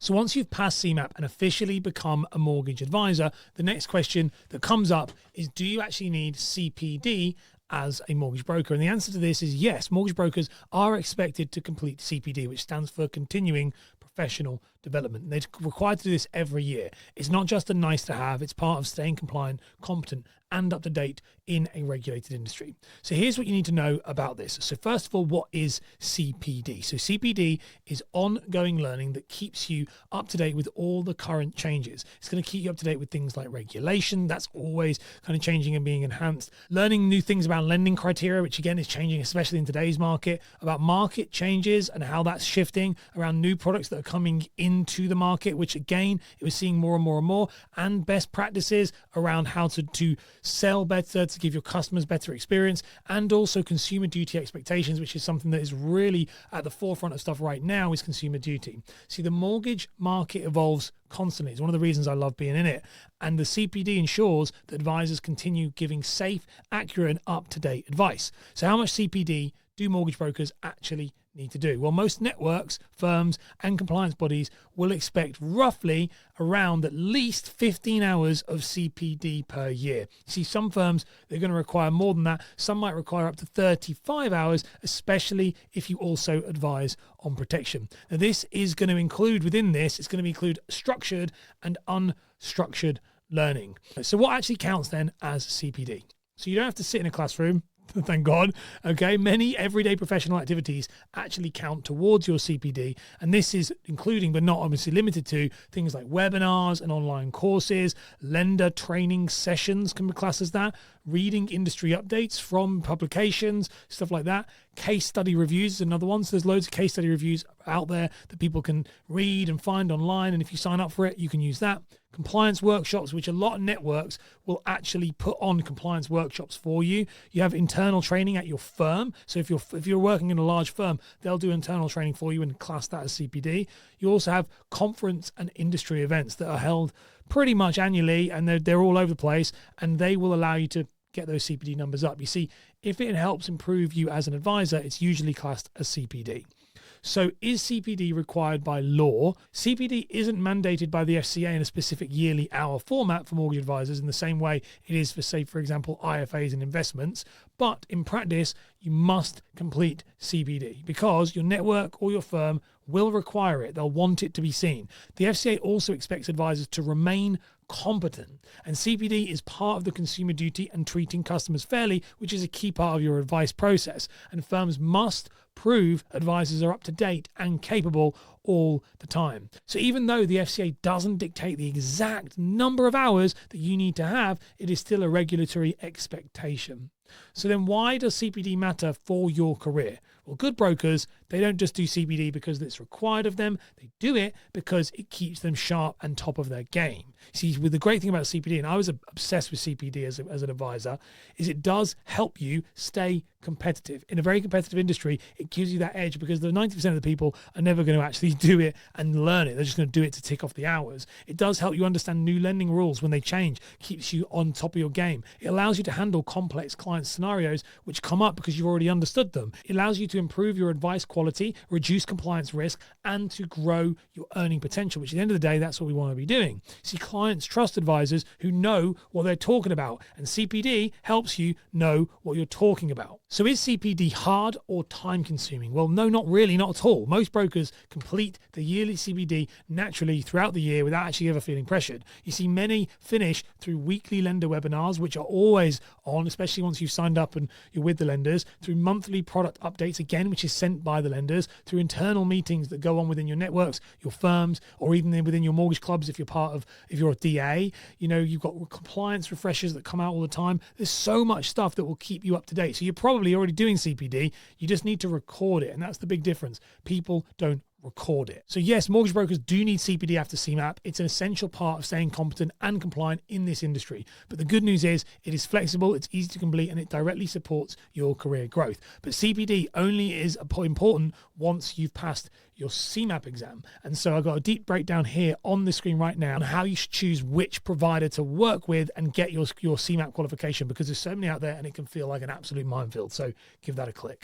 So once you've passed CeMAP and officially become a mortgage advisor, the next question that comes up is, do you actually need CPD as a mortgage broker? And the answer to this is yes. Mortgage brokers are expected to complete CPD, which stands for Continuing Professional Development. They're required to do this every year. It's not just a nice to have, it's part of staying compliant, competent, and up to date in a regulated industry. So here's what you need to know about this. So first of all, what is CPD? So CPD is ongoing learning that keeps you up to date with all the current changes. It's going to keep you up to date with things like regulation. That's always kind of changing and being enhanced. Learning new things about lending criteria, which again is changing, especially in today's market, about market changes and how that's shifting, around new products that are coming into the market, which again, it was seeing more and more and more, and best practices around how to sell better, to give your customers better experience, and also consumer duty expectations, which is something that is really at the forefront of stuff right now, is consumer duty. See, the mortgage market evolves constantly. It's one of the reasons I love being in it. And the CPD ensures that advisors continue giving safe, accurate, and up-to-date advice. So how much CPD do mortgage brokers actually need to do? Well, most networks, firms, and compliance bodies will expect roughly around at least 15 hours of CPD per year. You see, some firms, they're going to require more than that. Some might require up to 35 hours, especially if you also advise on protection. Now, this is going to include, within this, it's going to include structured and unstructured learning. So what actually counts then as CPD? So you don't have to sit in a classroom, thank God. Okay, many everyday professional activities actually count towards your CPD, and this is including, but not obviously limited to, things like webinars and online courses, lender training sessions can be classed as that, reading industry updates from publications, stuff like that. Case study reviews is another one. So there's loads of case study reviews out there that people can read and find online, and if you sign up for it, you can use that. Compliance workshops, which a lot of networks will actually put on compliance workshops for you. You have internal training at your firm. So if you're working in a large firm, they'll do internal training for you and class that as CPD. You also have conference and industry events that are held pretty much annually, and they're all over the place, and they will allow you to get those CPD numbers up. You see, if it helps improve you as an advisor, it's usually classed as CPD. So is CPD required by law? CPD isn't mandated by the FCA in a specific yearly hour format for mortgage advisors in the same way it is for, say, for example, IFAs and investments. But in practice, you must complete CPD because your network or your firm will require it. They'll want it to be seen. The FCA also expects advisors to remain competent, and CPD is part of the consumer duty and treating customers fairly, which is a key part of your advice process, and firms must prove advisors are up to date and capable all the time. So even though the FCA doesn't dictate the exact number of hours that you need to have, it is still a regulatory expectation. So then why does CPD matter for your career? Well, good brokers, they don't just do CPD because it's required of them. They do it because it keeps them sharp and top of their game. See, with the great thing about CPD, and I was obsessed with CPD as an advisor, is it does help you stay competitive. In a very competitive industry, it gives you that edge because the 90% of the people are never going to actually do it and learn it. They're just going to do it to tick off the hours. It does help you understand new lending rules when they change, keeps you on top of your game. It allows you to handle complex client scenarios which come up because you've already understood them. It allows you to improve your advice quality, reduce compliance risk, and to grow your earning potential, which at the end of the day, that's what we want to be doing. See, clients trust advisors who know what they're talking about, and CPD helps you know what you're talking about. So is CPD hard or time consuming? Well, no, not really, not at all. Most brokers complete the yearly CPD naturally throughout the year without actually ever feeling pressured. You see, many finish through weekly lender webinars, which are always on, especially once you've signed up and you're with the lenders, through monthly product updates, again, which is sent by the lenders, through internal meetings that go on within your networks, your firms, or even within your mortgage clubs if you're a DA. You know, you've got compliance refreshers that come out all the time. There's so much stuff that will keep you up to date. So you're probably already doing CPD. You just need to record it, and that's the big difference. People don't record it. So yes, mortgage brokers do need CPD after CeMAP. It's an essential part of staying competent and compliant in this industry. But the good news is it is flexible, it's easy to complete, and it directly supports your career growth. But CPD only is important once you've passed your CeMAP exam. And so I've got a deep breakdown here on the screen right now on how you should choose which provider to work with and get your CeMAP qualification, because there's so many out there and it can feel like an absolute minefield. So give that a click.